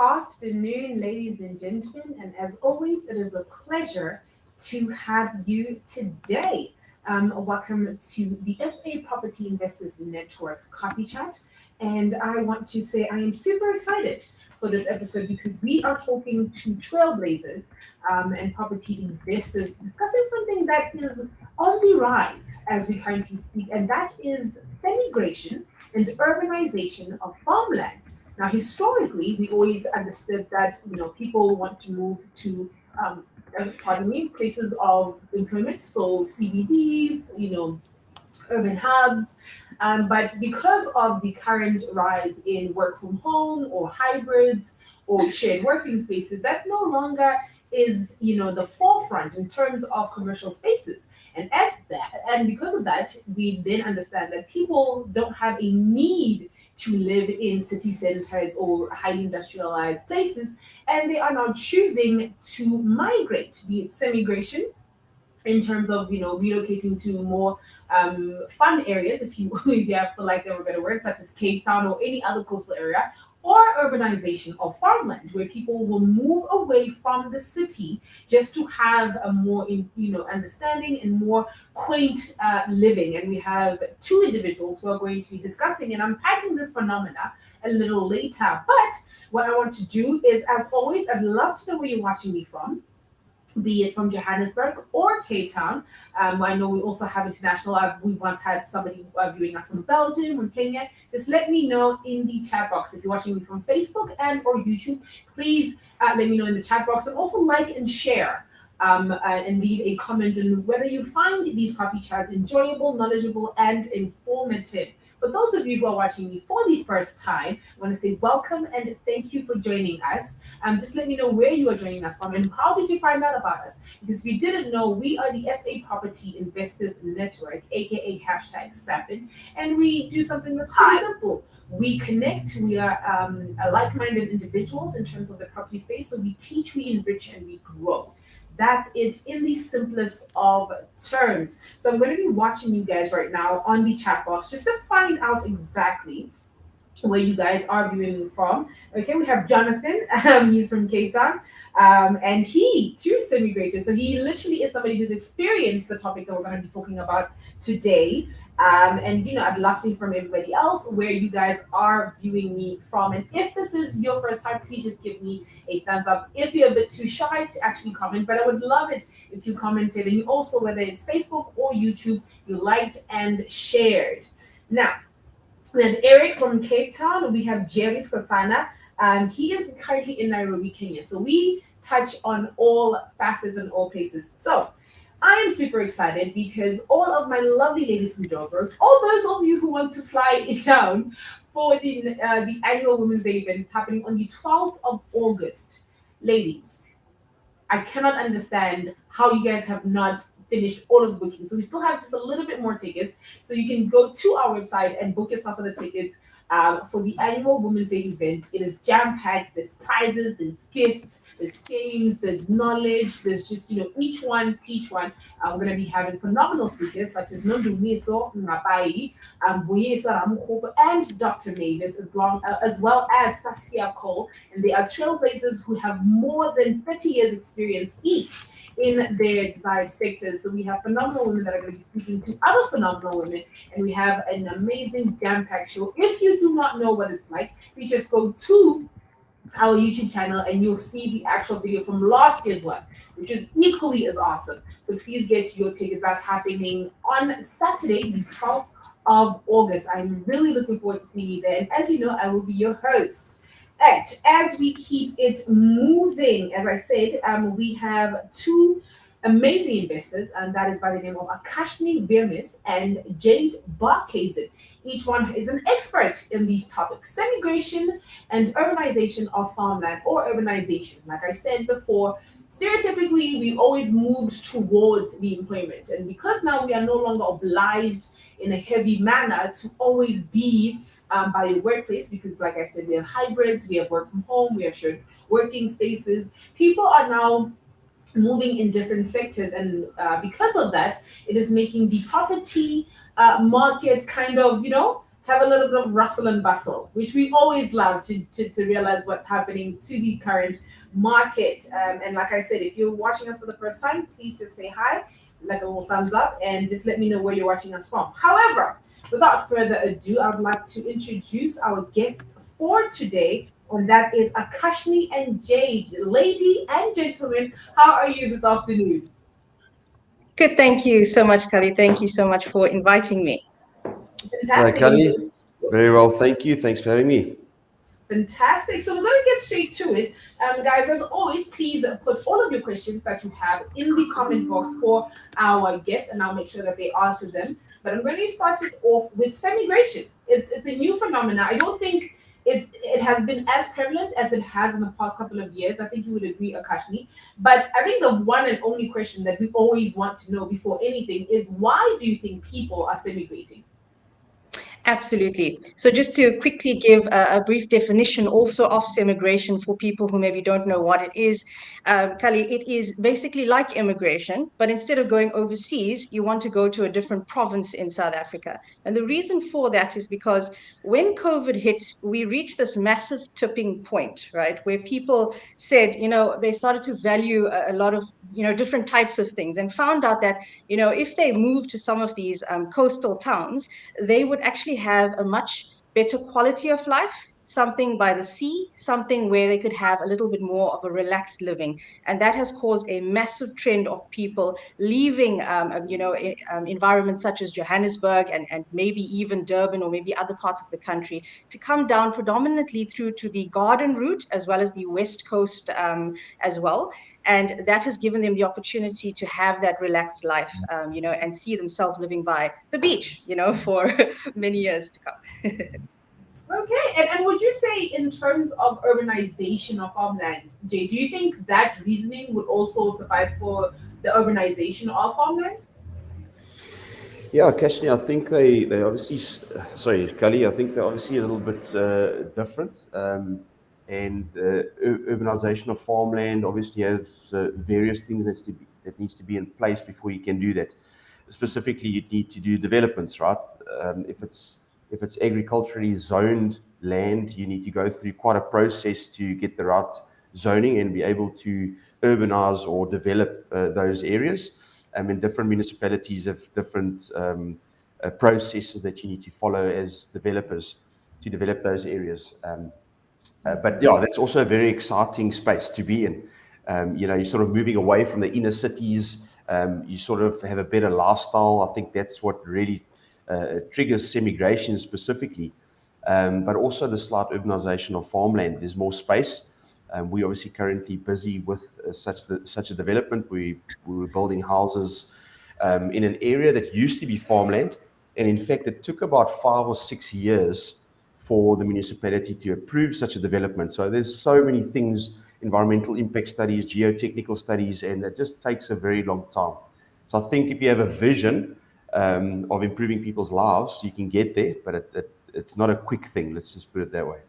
afternoon, ladies and gentlemen. And as always, it is a pleasure to have you today. Welcome to the SA Property Investors Network Coffee Chat. And I want to say I am super excited for this episode because we are talking to trailblazers and property investors discussing something that is on the rise as we currently speak, and that is semigration and urbanization of farmland. Now, historically, we always understood that people want to move to pardon me, places of employment, so CBDs, urban hubs. But because of the current rise in work from home or hybrids or shared working spaces, that no longer is the forefront in terms of commercial spaces. And because of that, we then understand that people don't have a need to live in city centers or highly industrialized places, and they are now choosing to migrate, be it semigration in terms of relocating to more fun areas, if you if you have, for like there were better words, such as Cape Town or any other coastal area, or urbanization of farmland, where people will move away from the city just to have a more understanding and more quaint living. And we have two individuals who are going to be discussing and unpacking this phenomena a little later. But what I want to do is, as always, I'd love to know where you're watching me from, be it from Johannesburg or Cape Town. I know we also have international. We once had somebody viewing us from Belgium, from Kenya. Just let me know in the chat box. If you're watching me from Facebook and or YouTube, please let me know in the chat box, and also like and share. And leave a comment on whether you find these coffee chats enjoyable, knowledgeable, and informative. For those of you who are watching me for the first time, I want to say welcome and thank you for joining us. Just let me know where you are joining us from and how did you find out about us? Because if you didn't know, we are the SA Property Investors Network, aka hashtag SAPIN, and we do something that's pretty simple. We connect, we are like-minded individuals in terms of the property space, so we teach, we enrich, and we grow. That's it in the simplest of terms. So I'm going to be watching you guys right now on the chat box just to find out exactly where you guys are viewing me from. Okay, we have Jonathan. He's from Cape Town. And he too is semi-graduate. So he literally is somebody who's experienced the topic that we're going to be talking about today. And I'd love to hear from everybody else where you guys are viewing me from. And if this is your first time, please just give me a thumbs up. If you're a bit too shy to actually comment, but I would love it if you commented, and you also, whether it's Facebook or YouTube, you liked and shared. Now, we have Eric from Cape Town. We have Jerry Skosana. He is currently in Nairobi, Kenya. So we touch on all facets and all places. So I am super excited because all of my lovely ladies from Joburg, all those of you who want to fly it down for the annual Women's Day event, is happening on the 12th of August. Ladies, I cannot understand how you guys have not finished all of the bookings. So we still have just a little bit more tickets. So you can go to our website and book yourself for the tickets for the annual Women's Day event. It is jam-packed. There's prizes, there's gifts, there's games, there's knowledge, there's just, each one teach one. We're going to be having phenomenal speakers such as Nondumiso Ngapai, Buyeso Ramukopo, and Dr. Mavis, as well as Saskia Cole. And they are trailblazers who have more than 30 years experience each in their desired sectors. So we have phenomenal women that are going to be speaking to other phenomenal women, and we have an amazing jam-packed show. If you do not know what it's like, please just go to our YouTube channel and you'll see the actual video from last year's one, which is equally as awesome. So please get your tickets. That's happening on Saturday, the 12th of August. I'm really looking forward to seeing you there. And as you know, I will be your host. Right, as we keep it moving, as I said, we have two amazing investors, and that is by the name of Akashini Weimers and Jade Barkhuysen. Each one is an expert in these topics: semigration and urbanization of farmland, or urbanization. Like I said before, stereotypically, we always moved towards the employment, and because now we are no longer obliged in a heavy manner to always be by your workplace, because like I said, we have hybrids, we have work from home, we have shared working spaces. People are now moving in different sectors, and because of that, it is making the property market kind of have a little bit of rustle and bustle, which we always love to realize what's happening to the current market. And like I said, if you're watching us for the first time, please just say hi, like a little thumbs up, and just let me know where you're watching us from. However, without further ado, I would like to introduce our guests for today, and that is Akashini and Jade. Lady and gentlemen, how are you this afternoon? Good, thank you so much, Kali. Thank you so much for inviting me. Hello, Fantastic. And Kelly. Very well, thank you. Thanks for having me. fantastic. So we're going to get straight to it. Guys, as always, please put all of your questions that you have in the comment box for our guests, and I'll make sure that they answer them. But I'm going to start it off with semigration. It's a new phenomenon. I don't think it has been as prevalent as it has in the past couple of years. I think you would agree, Akashni. But I think the one and only question that we always want to know before anything is, why do you think people are semigrating? Absolutely. So, just to quickly give a brief definition also of semigration for people who maybe don't know what it is, Kali, it is basically like immigration, but instead of going overseas, you want to go to a different province in South Africa. And the reason for that is because when COVID hit, we reached this massive tipping point, right, where people said, they started to value a lot of, different types of things and found out that, if they move to some of these coastal towns, they would actually have a much better quality of life, something by the sea, something where they could have a little bit more of a relaxed living. And that has caused a massive trend of people leaving, environments such as Johannesburg and maybe even Durban or maybe other parts of the country to come down predominantly through to the Garden route as well as the West Coast as well. And that has given them the opportunity to have that relaxed life, and see themselves living by the beach, for many years to come. Okay, and would you say, in terms of urbanization of farmland, Jay, do you think that reasoning would also suffice for the urbanization of farmland? Yeah, Kashni, I think they obviously, sorry, Kali, I think they're obviously a little bit different. And urbanization of farmland obviously has various things that needs to be in place before you can do that. Specifically, you need to do developments, right? If it's agriculturally zoned land, you need to go through quite a process to get the right zoning and be able to urbanize or develop those areas. And different municipalities have different processes that you need to follow as developers to develop those areas. But yeah, that's also a very exciting space to be in. You're sort of moving away from the inner cities. You sort of have a better lifestyle. I think that's what really triggers semigration specifically. But also the slight urbanization of farmland. There's more space. We're obviously currently busy with such a development. We were building houses in an area that used to be farmland. And in fact, it took about 5 or 6 years for the municipality to approve such a development. So there's so many things, environmental impact studies, geotechnical studies, and it just takes a very long time. So I think if you have a vision of improving people's lives, you can get there, but it's not a quick thing. Let's just put it that way.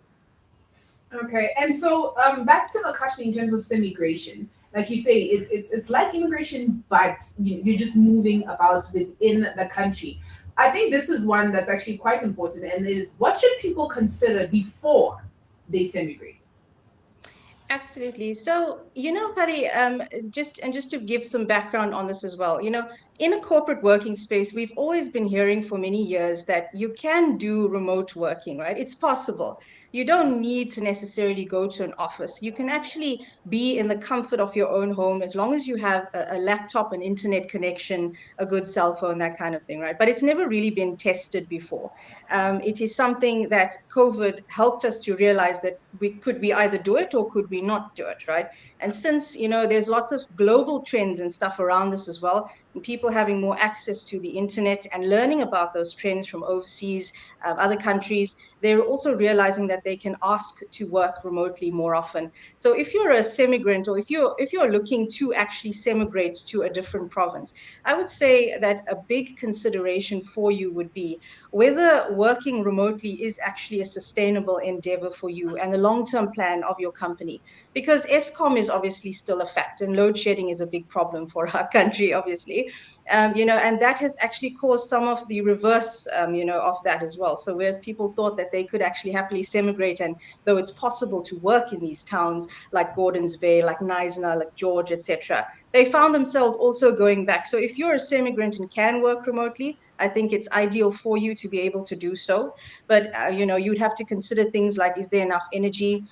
Okay, and so back to Akashi in terms of semigration, like you say, it's like immigration, but you're just moving about within the country. I think this is one that's actually quite important, and is, what should people consider before they semigrate? Absolutely. So, Kari, just to give some background on this as well, in a corporate working space, we've always been hearing for many years that you can do remote working, right? It's possible. You don't need to necessarily go to an office. You can actually be in the comfort of your own home as long as you have a laptop, an internet connection, a good cell phone, that kind of thing, right? But it's never really been tested before. It is something that COVID helped us to realize that we either do it or could we not do it, right? And since there's lots of global trends and stuff around this as well, and people having more access to the internet and learning about those trends from overseas, other countries, they're also realizing that they can ask to work remotely more often. So if you're a semigrant, or if you're looking to actually semigrate to a different province, I would say that a big consideration for you would be whether working remotely is actually a sustainable endeavor for you and the long-term plan of your company. Because ESCOM is obviously still a fact, and load shedding is a big problem for our country, obviously. and that has actually caused some of the reverse, of that as well. So whereas people thought that they could actually happily semigrate, and though it's possible to work in these towns like Gordons Bay, like Knysna, like George, etc., they found themselves also going back. So if you're a semigrant and can work remotely, I think it's ideal for you to be able to do so. But you'd have to consider things like, is there enough energy?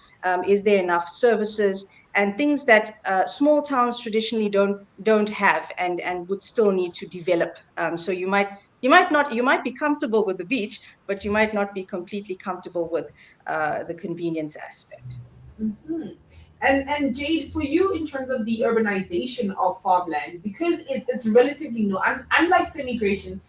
Is there enough services? And things that small towns traditionally don't have, and would still need to develop. So you might be comfortable with the beach, but you might not be completely comfortable with the convenience aspect. Mhm. And Jade, for you in terms of the urbanization of farmland, because it's relatively new, unlike semigration,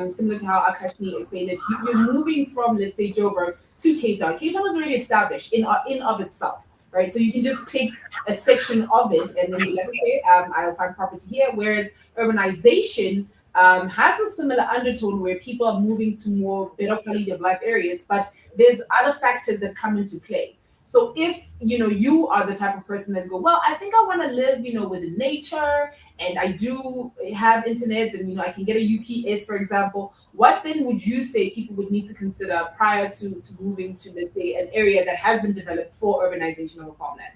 similar to how Akashini explained it, you're moving from, let's say, Joburg to Cape Town. Cape Town is already established in of itself, right? So you can just pick a section of it and then be like, okay, I'll find property here. Whereas urbanization has a similar undertone where people are moving to more better quality of life areas, but there's other factors that come into play. So if you are the type of person that go, well, I think I want to live, with nature, and I do have internet, and I can get a UPS, for example. What then would you say people would need to consider prior to moving to, let's say, an area that has been developed for urbanization of a farmland?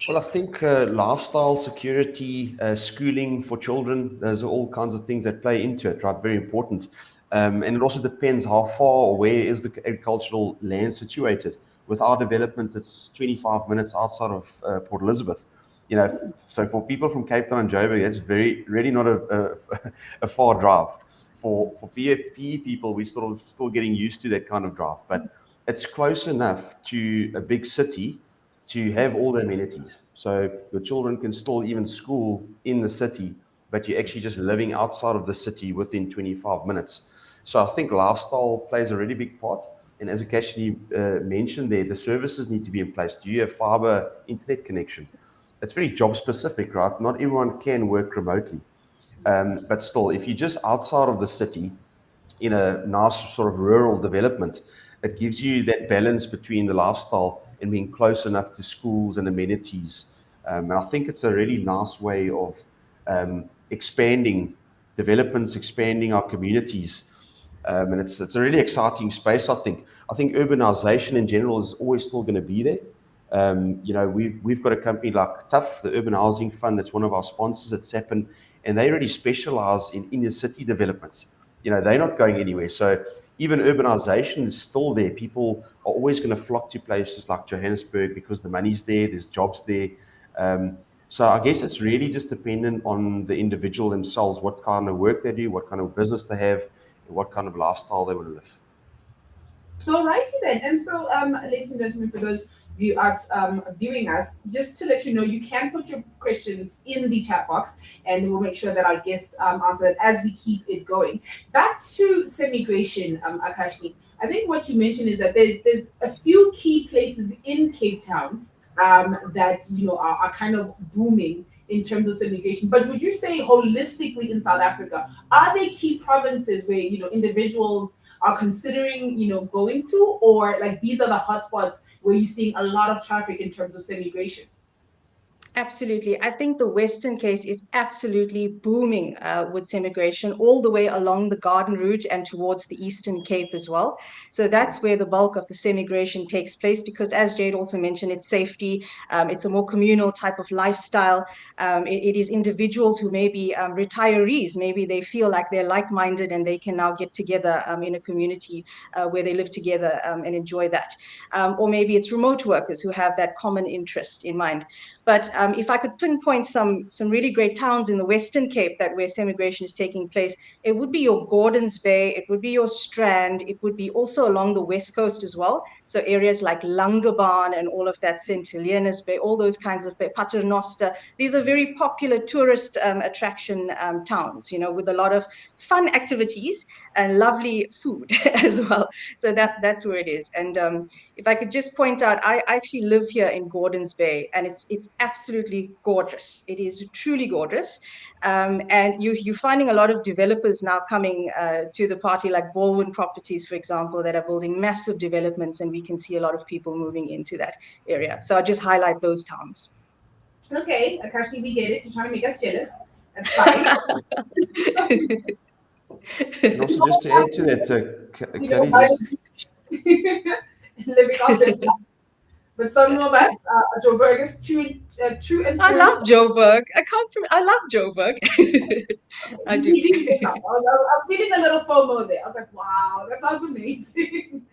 Well, I think lifestyle, security, schooling for children, those are all kinds of things that play into it, right? Very important. And it also depends how far or where is the agricultural land situated. With our development, it's 25 minutes outside of Port Elizabeth. So for people from Cape Town and Joburg, it's really not a far drive. For PE people, we're sort of still getting used to that kind of drive, but it's close enough to a big city to have all the amenities. So your children can still even school in the city, but you're actually just living outside of the city within 25 minutes. So I think lifestyle plays a really big part. And as Akashini mentioned there, the services need to be in place. Do you have fiber internet connection? It's very job specific, right? Not everyone can work remotely. But still, if you're just outside of the city, in a nice sort of rural development, it gives you that balance between the lifestyle and being close enough to schools and amenities. And I think it's a really nice way of expanding developments, expanding our communities. And it's a really exciting space, I think. I think urbanization in general is always still going to be there. We've got a company like TUF, the Urban Housing Fund, that's one of our sponsors at SAPIN, and they really specialize in inner city developments. They're not going anywhere. So even urbanization is still there. People are always going to flock to places like Johannesburg because the money's there, there's jobs there. So I guess it's really just dependent on the individual themselves, what kind of work they do, what kind of business they have, and what kind of lifestyle they want to live. Alrighty then. And so, ladies and gentlemen, for those viewing us, just to let you know, you can put your questions in the chat box, and we'll make sure that our guests answer it as we keep it going. Back to semigration, Akashini. I think what you mentioned is that there's a few key places in Cape Town that are kind of booming in terms of semigration. But would you say holistically in South Africa, are there key provinces where individuals are considering going to, or like these are the hotspots where you're seeing a lot of traffic in terms of semigration? Absolutely. I think the Western case is absolutely booming with semigration all the way along the Garden Route and towards the Eastern Cape as well. So that's where the bulk of the semigration takes place because, as Jade also mentioned, it's safety, it's a more communal type of lifestyle. It is individuals who may be retirees. Maybe they feel like they're like-minded and they can now get together in a community where they live together and enjoy that. Or maybe it's remote workers who have that common interest in mind. But if I could pinpoint some really great towns in the Western Cape that where semigration is taking place, it would be your Gordons Bay, it would be your Strand, it would be also along the West Coast as well. So areas like Langebaan and all of that, St. Helena's Bay, all those kinds of Bay, Paternoster. These are very popular tourist attraction towns, with a lot of fun activities and lovely food as well. So that's where it is. And if I could just point out, I actually live here in Gordons Bay, and it's absolutely gorgeous. It is truly gorgeous. And you're finding a lot of developers now coming to the party, like Baldwin Properties, for example, that are building massive developments, and we can see a lot of people moving into that area. So I'll just highlight those towns. Okay, Akashi, we get it. You're trying to make us jealous. That's fine. And also just to add to that, Kelly, by just the beach, living our best life. But some of us are Joburgers, true and I through. love Joburg. I love Joburg. I do. You did miss out. I was feeling a little FOMO there. I was like, wow, that sounds amazing.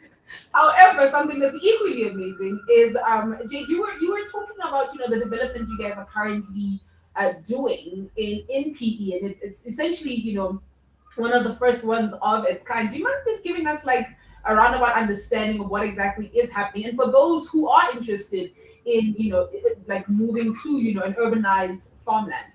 However, something that's equally amazing is, Jade, you were talking about the development you guys are currently doing in PE, and it's essentially one of the first ones of its kind. Do you mind just giving us like a roundabout understanding of what exactly is happening, and for those who are interested in like moving to an urbanized farmland?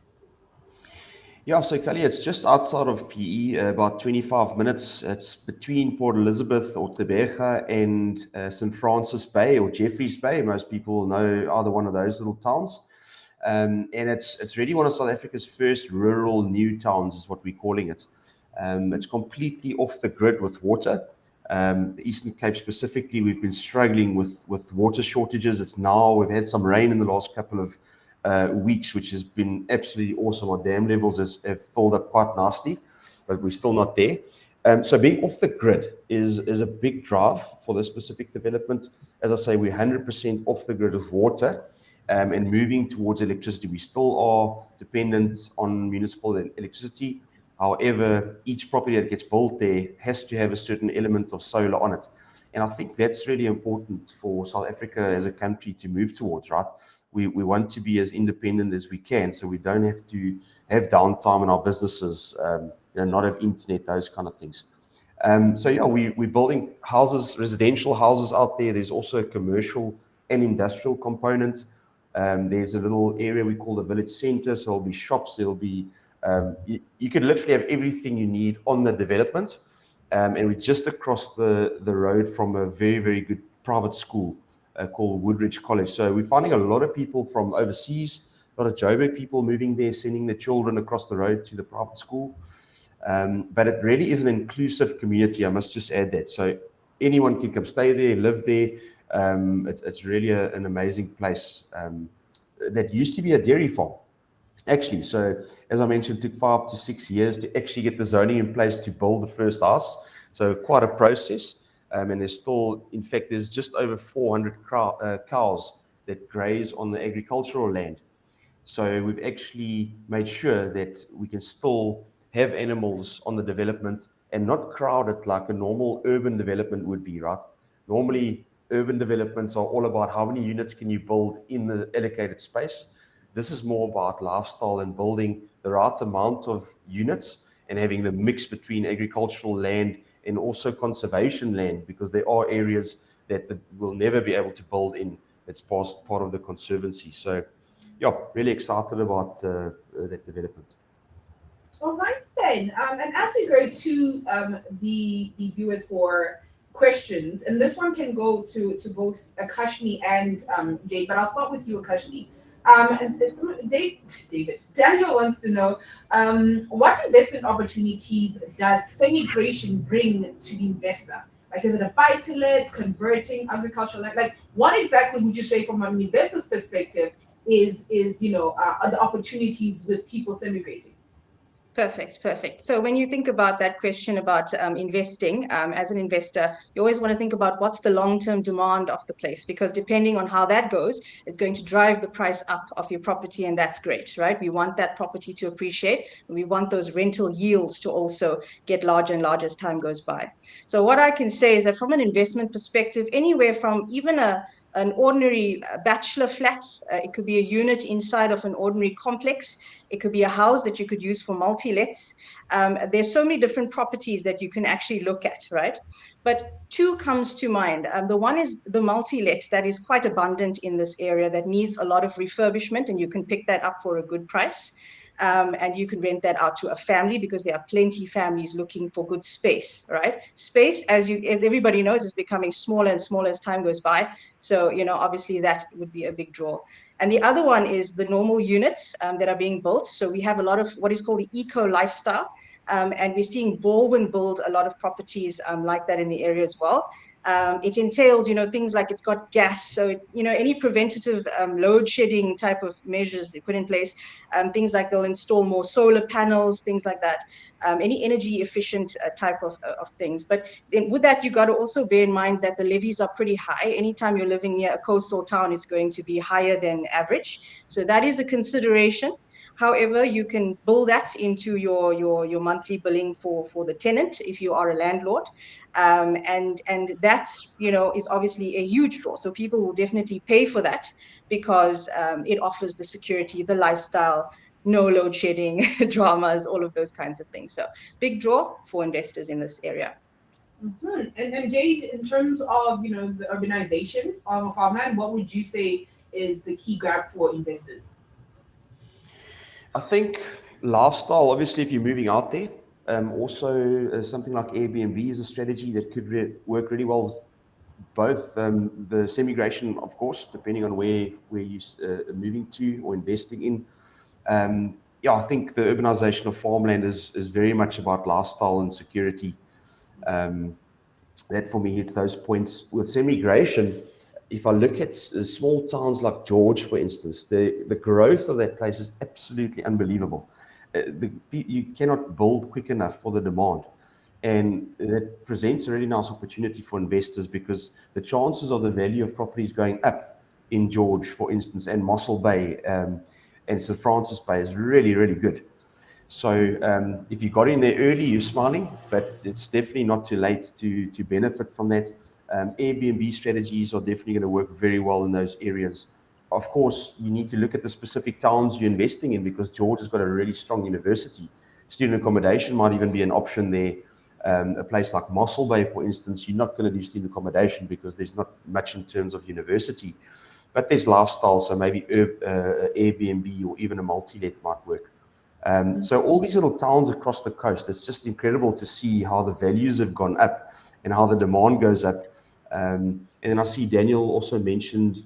yeah, so Kelly, it's just outside of PE, about 25 minutes. It's between Port Elizabeth or Tebega and St. Francis Bay or Jeffreys Bay. Most people know either one of those little towns. And it's really one of South Africa's first rural new towns, is what we're calling it. It's completely off the grid with water. The Eastern Cape specifically, we've been struggling with water shortages. We've had some rain in the last couple of weeks, which has been absolutely awesome. Our dam levels have filled up quite nicely, but we're still not there. So being off the grid is a big drive for this specific development. As I say, we're 100% off the grid with water. And moving towards electricity. We still are dependent on municipal electricity. However, each property that gets built there has to have a certain element of solar on it. And I think that's really important for South Africa as a country to move towards, right? We want to be as independent as we can, so we don't have to have downtime in our businesses, not have internet, those kind of things. So yeah, we're building houses, residential houses out there. There's also a commercial and industrial component. There's a little area we call the village center. So there'll be shops, there'll be, you could literally have everything you need on the development. And we're just across the road from a very, very good private school called Woodridge College. So we're finding a lot of people from overseas, a lot of Joburg people moving there, sending their children across the road to the private school. But it really is an inclusive community, I must just add that. So anyone can come stay there, live there. It's really an amazing place that used to be a dairy farm, actually. So as I mentioned, it took 5 to 6 years to actually get the zoning in place to build the first house. So quite a process. And there's still, in fact, there's just over 400 cows that graze on the agricultural land. So we've actually made sure that we can still have animals on the development and not crowd it like a normal urban development would be, right? Normally, urban developments are all about how many units can you build in the allocated space. This is more about lifestyle and building the right amount of units and having the mix between agricultural land and also conservation land, because there are areas that we'll never be able to build in. It's part of the conservancy. So yeah, really excited about that development. All right then. And as we go to the viewers for questions, and this one can go to both Akashini and Jade, but I'll start with you, Akashini. And Daniel wants to know what investment opportunities does semigration bring to the investor? Like, is it a buy-to-let, converting, agricultural land? Like, what exactly would you say from an investor's perspective is are the opportunities with people semigrating? Perfect. So when you think about that question about investing, as an investor, you always want to think about what's the long-term demand of the place, because depending on how that goes, it's going to drive the price up of your property, and that's great, right? We want that property to appreciate, and we want those rental yields to also get larger and larger as time goes by. So what I can say is that from an investment perspective, anywhere from even an ordinary bachelor flat, it could be a unit inside of an ordinary complex. It could be a house that you could use for multi-lets. There's so many different properties that you can actually look at, right? But two comes to mind. The one is the multi-let that is quite abundant in this area that needs a lot of refurbishment, and you can pick that up for a good price. And you can rent that out to a family, because there are plenty families looking for good space, right? Space, as everybody knows, is becoming smaller and smaller as time goes by. So, obviously that would be a big draw. And the other one is the normal units that are being built. So we have a lot of what is called the eco lifestyle. And we're seeing Baldwin build a lot of properties like that in the area as well. It entailed, things like it's got gas. So, any preventative load shedding type of measures they put in place, things like they'll install more solar panels, things like that, any energy efficient type of things. But then with that, you got to also bear in mind that the levies are pretty high. Anytime you're living near a coastal town, it's going to be higher than average. So that is a consideration. However, you can build that into your monthly billing for the tenant if you are a landlord. And that, is obviously a huge draw. So people will definitely pay for that because it offers the security, the lifestyle, no load shedding, dramas, all of those kinds of things. So big draw for investors in this area. Mm-hmm. And Jade, in terms of the urbanization of farmland, what would you say is the key grab for investors? I think lifestyle, obviously, if you're moving out there, also something like Airbnb is a strategy that could work really well with both the semigration, of course, depending on where you're moving to or investing in. Yeah, I think the urbanization of farmland is very much about lifestyle and security. That for me hits those points. With semigration, if I look at small towns like George, for instance, the growth of that place is absolutely unbelievable. You cannot build quick enough for the demand. And that presents a really nice opportunity for investors because the chances of the value of properties going up in George, for instance, and Mossel Bay and St. Francis Bay is really, really good. So if you got in there early, you're smiling, but it's definitely not too late to benefit from that. Airbnb strategies are definitely going to work very well in those areas. Of course, you need to look at the specific towns you're investing in because George has got a really strong university. Student accommodation might even be an option there. A place like Mossel Bay, for instance, you're not going to do student accommodation because there's not much in terms of university. But there's lifestyle, so maybe Airbnb or even a multi-let might work. So all these little towns across the coast, it's just incredible to see how the values have gone up and how the demand goes up. And then I see Daniel also mentioned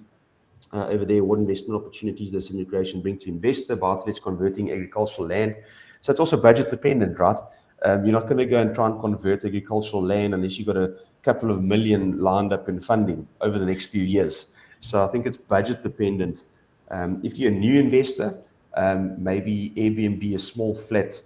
over there what investment opportunities does immigration bring to investor, but it's converting agricultural land. So it's also budget dependent, right? You're not going to go and try and convert agricultural land unless you've got a couple of million lined up in funding over the next few years. So I think it's budget dependent. If you're a new investor, maybe Airbnb, a small flat,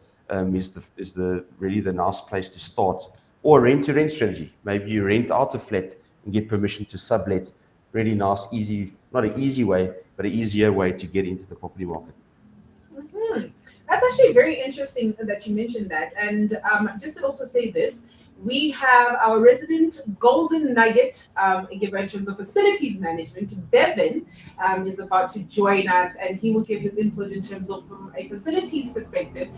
is the really the nice place to start. Or a rent-to-rent strategy. Maybe you rent out a flat and get permission to sublet. Really nice, easy, not an easy way, but an easier way to get into the property market. Mm-hmm. That's actually very interesting that you mentioned that. And just to also say this, we have our resident golden nugget in terms of facilities management. Bevan is about to join us, and he will give his input in terms of, from a facilities perspective,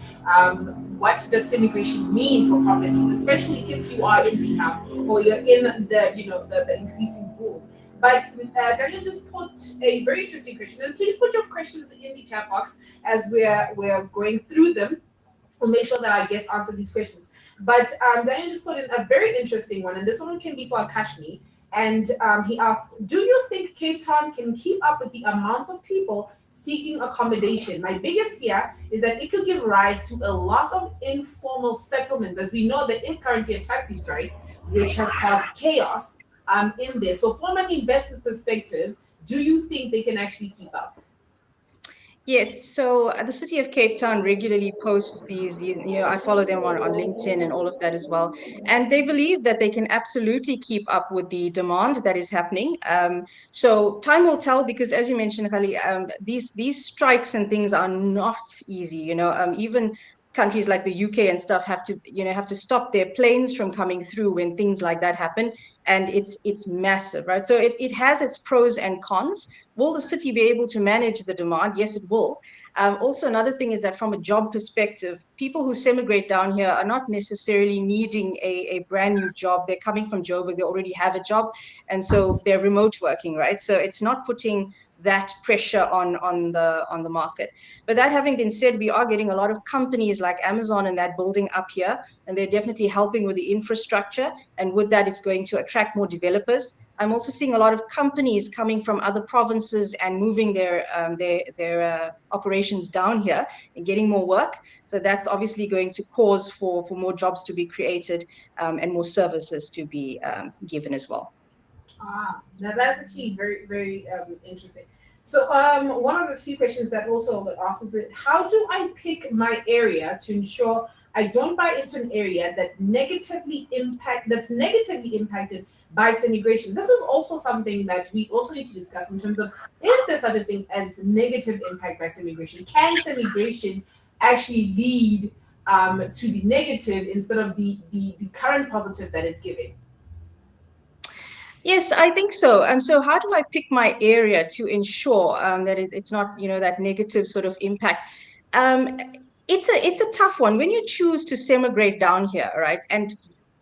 what does immigration mean for properties, especially if you are in rehab or you're in the increasing boom. But Daniel just put a very interesting question, and please put your questions in the chat box as we're going through them. We'll make sure that our guests answer these questions. But Daniel just put in a very interesting one, and this one can be for Akashini. And he asked, do you think Cape Town can keep up with the amounts of people seeking accommodation? My biggest fear is that it could give rise to a lot of informal settlements. As we know, there is currently a taxi strike, which has caused chaos in this. So from an investor's perspective, do you think they can actually keep up? Yes, so the city of Cape Town regularly posts these, I follow them on LinkedIn and all of that as well. And they believe that they can absolutely keep up with the demand that is happening. So time will tell because, as you mentioned, Khali, these strikes and things are not easy. Even countries like the UK and stuff have to stop their planes from coming through when things like that happen. And it's massive, right? So it has its pros and cons. Will the city be able to manage the demand? Yes, it will. Also, another thing is that from a job perspective, people who semigrate down here are not necessarily needing a brand new job. They're coming from Joburg, they already have a job. And so they're remote working, right? So it's not putting that pressure on the market. But that having been said, we are getting a lot of companies like Amazon and that building up here, and they're definitely helping with the infrastructure. And with that, it's going to attract more developers. I'm also seeing a lot of companies coming from other provinces and moving their operations down here and getting more work. So that's obviously going to cause for more jobs to be created, and more services to be given as well. Now that's actually very, very interesting. So, one of the few questions that also got asked is that how do I pick my area to ensure I don't buy into an area that's negatively impacted by semigration? This is also something that we also need to discuss in terms of, is there such a thing as negative impact by semigration? Can semigration actually lead to the negative instead of the current positive that it's giving? Yes, I think so. So how do I pick my area to ensure that it's not, that negative sort of impact? Um, it's a tough one when you choose to semigrate down here, right? And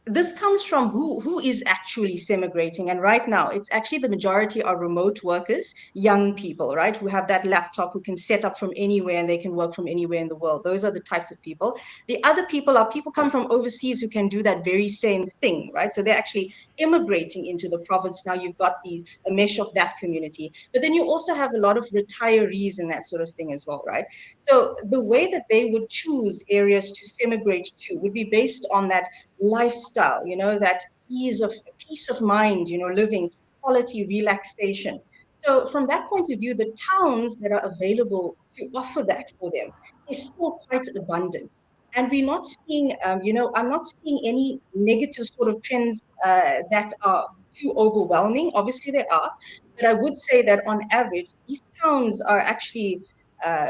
this comes from who is actually semigrating. And right now, it's actually the majority are remote workers, young people, right, who have that laptop, who can set up from anywhere and they can work from anywhere in the world. Those are the types of people. The other people are people come from overseas who can do that very same thing, right? So they're actually immigrating into the province. Now you've got a mesh of that community. But then you also have a lot of retirees and that sort of thing as well, right? So the way that they would choose areas to semigrate to would be based on that lifestyle, that peace of mind, living, quality, relaxation. So from that point of view, the towns that are available to offer that for them is still quite abundant. And we're not seeing, I'm not seeing any negative sort of trends that are too overwhelming. Obviously, there are, but I would say that on average, these towns are actually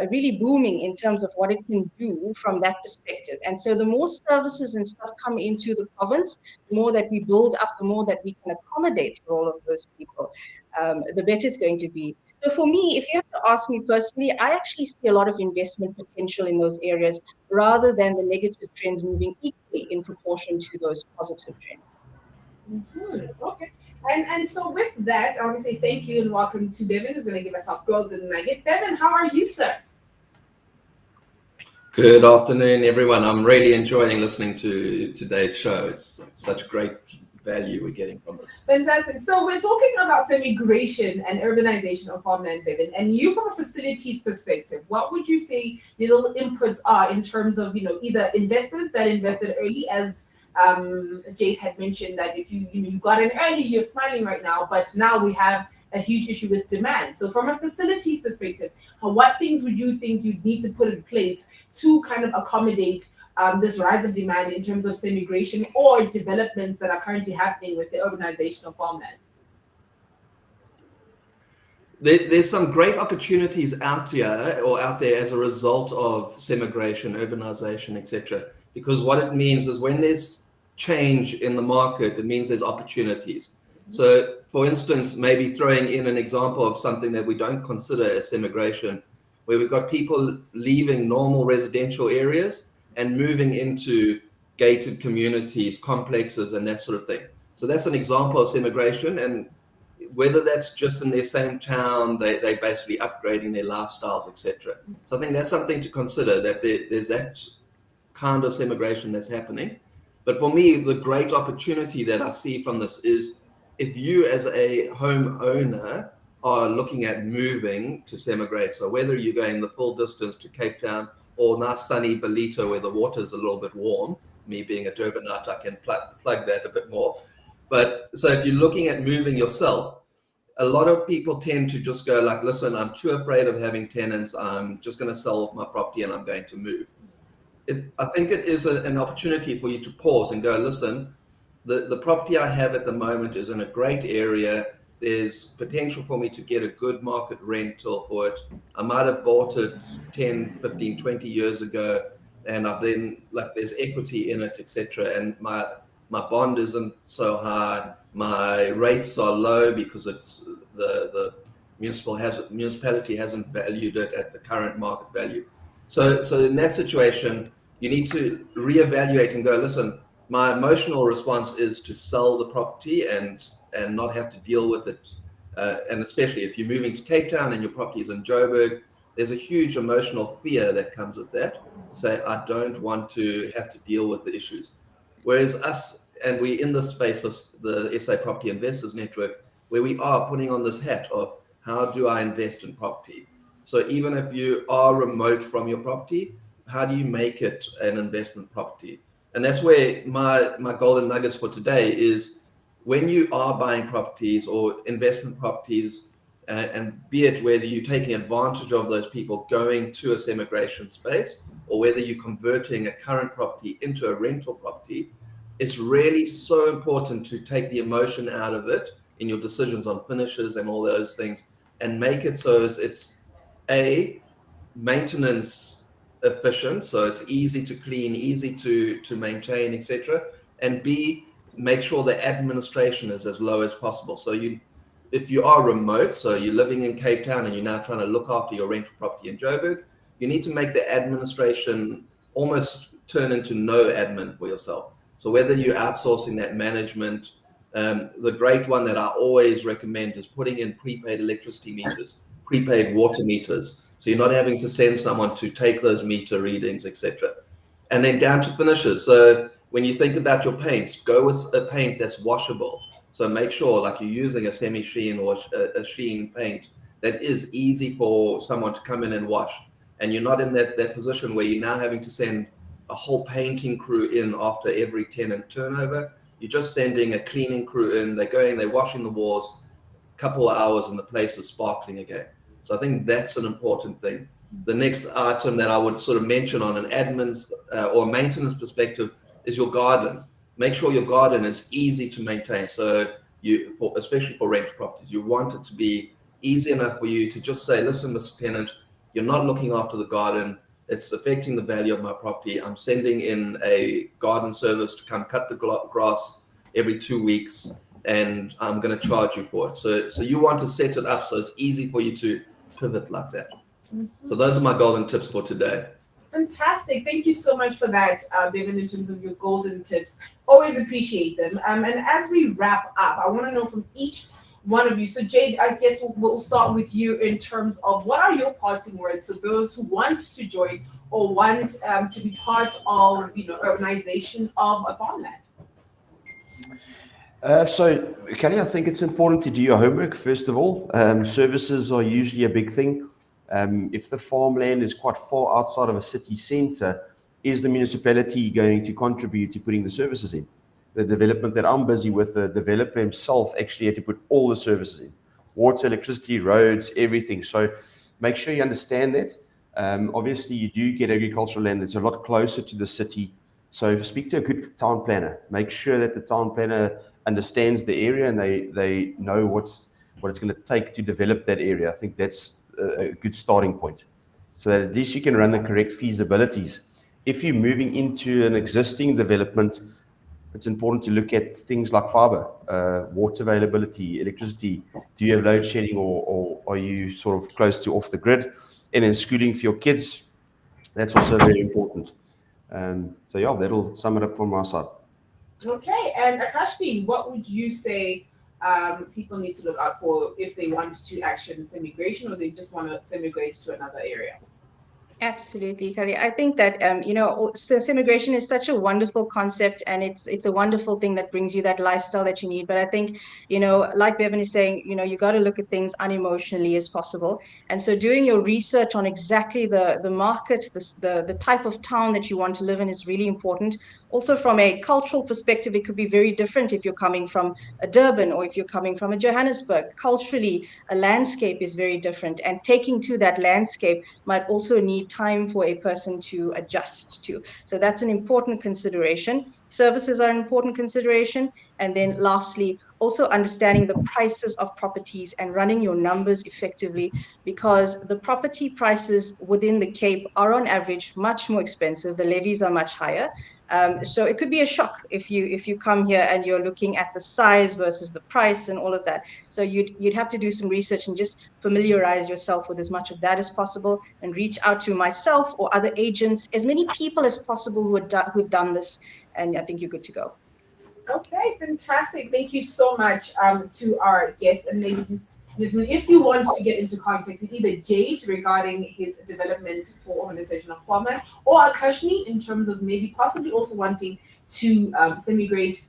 really booming in terms of what it can do from that perspective. And so the more services and stuff come into the province, the more that we build up, the more that we can accommodate for all of those people, the better it's going to be. So for me, if you have to ask me personally, I actually see a lot of investment potential in those areas rather than the negative trends moving equally in proportion to those positive trends. Okay. And so with that, I want to say thank you and welcome to Bevan, who's going to give us our golden nugget. Bevan, how are you, sir? Good afternoon, everyone. I'm really enjoying listening to today's show. It's such great value we're getting from this. Fantastic. So we're talking about semigration and urbanization of farmland, Bevan. And you, from a facilities perspective, what would you say the little inputs are in terms of, either investors that invested early, as Jade had mentioned that if you got in early, you're smiling right now, but now we have a huge issue with demand. So from a facilities perspective, what things would you think you'd need to put in place to kind of accommodate this rise of demand in terms of semigration or developments that are currently happening with the urbanization of farmland? There's some great opportunities out there as a result of semigration, urbanization, etc. Because what it means is when there's change in the market, it means there's opportunities. So, for instance, maybe throwing in an example of something that we don't consider as semigration, where we've got people leaving normal residential areas and moving into gated communities, complexes, and that sort of thing. So that's an example of semigration, and whether that's just in their same town, they're basically upgrading their lifestyles, etc. So I think that's something to consider, that there's that kind of semigration that's happening. But for me, the great opportunity that I see from this is if you as a homeowner are looking at moving to semigrate, so whether you're going the full distance to Cape Town or nice sunny Ballito where the water's a little bit warm, me being a Durbanite, I can plug that a bit more. But so if you're looking at moving yourself, a lot of people tend to just go like, listen, I'm too afraid of having tenants. I'm just going to sell off my property and I'm going to move. I think it is an opportunity for you to pause and go, listen, the property I have at the moment is in a great area. There's potential for me to get a good market rental for it. I might have bought it 10, 15, 20 years ago, and I've then, like, there's equity in it, etc. And my bond isn't so high. My rates are low because it's the municipality hasn't valued it at the current market value. So in that situation, you need to reevaluate and go, listen, my emotional response is to sell the property and not have to deal with it. And especially if you're moving to Cape Town and your property is in Joburg, there's a huge emotional fear that comes with that. Say, I don't want to have to deal with the issues. Whereas us, and we're in the space of the SA Property Investors Network, where we are putting on this hat of how do I invest in property. So even if you are remote from your property, how do you make it an investment property? And that's where my golden nuggets for today is, when you are buying properties or investment properties, and be it whether you're taking advantage of those people going to a semigration space, or whether you're converting a current property into a rental property, it's really so important to take the emotion out of it in your decisions on finishes and all those things, and make it so it's a maintenance efficient, so it's easy to clean, easy to maintain, etc. And B, make sure the administration is as low as possible. So if you are remote, so you're living in Cape Town and you're now trying to look after your rental property in Joburg, you need to make the administration almost turn into no admin for yourself. So whether you're outsourcing that management, the great one that I always recommend is putting in prepaid electricity meters, prepaid water meters. So you're not having to send someone to take those meter readings, etc. And then down to finishes. So when you think about your paints, go with a paint that's washable. So make sure, like, you're using a semi-sheen or a sheen paint that is easy for someone to come in and wash. And you're not in that position where you're now having to send a whole painting crew in after every tenant turnover. You're just sending a cleaning crew in. They're going, they're washing the walls, a couple of hours, and the place is sparkling again. So I think that's an important thing. The next item that I would sort of mention on an admin's or maintenance perspective is your garden. Make sure your garden is easy to maintain. So especially for rent properties, you want it to be easy enough for you to just say, listen, Mr. Tenant, you're not looking after the garden. It's affecting the value of my property. I'm sending in a garden service to come cut the grass every 2 weeks, and I'm going to charge you for it. So you want to set it up so it's easy for you to pivot like that. So those are my golden tips for today. Fantastic. Thank you so much for that, Bevan, in terms of your golden tips. Always appreciate them. And as we wrap up, I want to know from each one of you. So Jade, I guess we'll start with you in terms of what are your parting words for those who want to join or want to be part of, urbanization of a farmland? So, Kelly, I think it's important to do your homework, first of all. Services are usually a big thing. If the farmland is quite far outside of a city centre, is the municipality going to contribute to putting the services in? The development that I'm busy with, the developer himself actually had to put all the services in. Water, electricity, roads, everything. So make sure you understand that. Obviously, you do get agricultural land that's a lot closer to the city. So speak to a good town planner. Make sure that the town planner understands the area and they know what it's going to take to develop that area. I think that's a good starting point. So that at least you can run the correct feasibilities. If you're moving into an existing development, it's important to look at things like fiber, water availability, electricity. Do you have load shedding or are you sort of close to off the grid? And then schooling for your kids, that's also very important. So yeah, that'll sum it up from my side. Okay, and Akashini, what would you say people need to look out for if they want to action semigration or they just want to semigrate to another area? Absolutely, Kali. I think that so semigration is such a wonderful concept, and it's a wonderful thing that brings you that lifestyle that you need. But I think, like Bevan is saying, you got to look at things unemotionally as possible. And so doing your research on exactly the market, the type of town that you want to live in is really important. Also, from a cultural perspective, it could be very different if you're coming from a Durban or if you're coming from a Johannesburg. Culturally, a landscape is very different, and taking to that landscape might also need time for a person to adjust to. So that's an important consideration. Services are an important consideration. And then lastly, also understanding the prices of properties and running your numbers effectively, because the property prices within the Cape are on average much more expensive. The levies are much higher. So it could be a shock if you come here and you're looking at the size versus the price and all of that. So you'd have to do some research and just familiarize yourself with as much of that as possible, and reach out to myself or other agents, as many people as possible who've done this, and I think you're good to go. Okay, fantastic. Thank you so much to our guests and ladies and gentlemen. If you want to get into contact with either Jade regarding his development for organization of farmland, or Akashini in terms of maybe possibly also wanting to semigrate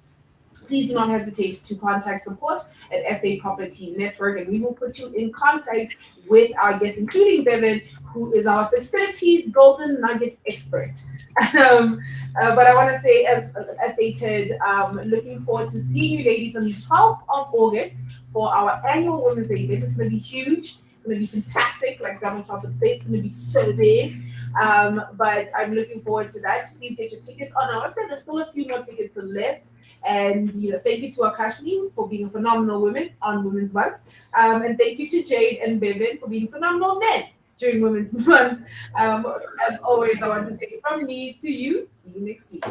please do not hesitate to contact support at SA Property Network, and we will put you in contact with our guests, including Bevan, who is our facilities golden nugget expert. But I want to say, as stated, looking forward to seeing you ladies on the 12th of August for our annual Women's Day event. It's going to be huge. It's going to be fantastic. Like Donald Trump would say, it's going to be so big. But I'm looking forward to that. Please get your tickets on our website. There's still a few more tickets left. And thank you to Akashini for being a phenomenal woman on Women's Month. And thank you to Jade and Bevan for being phenomenal men during Women's Month. As always, I want to say from me to you, see you next week.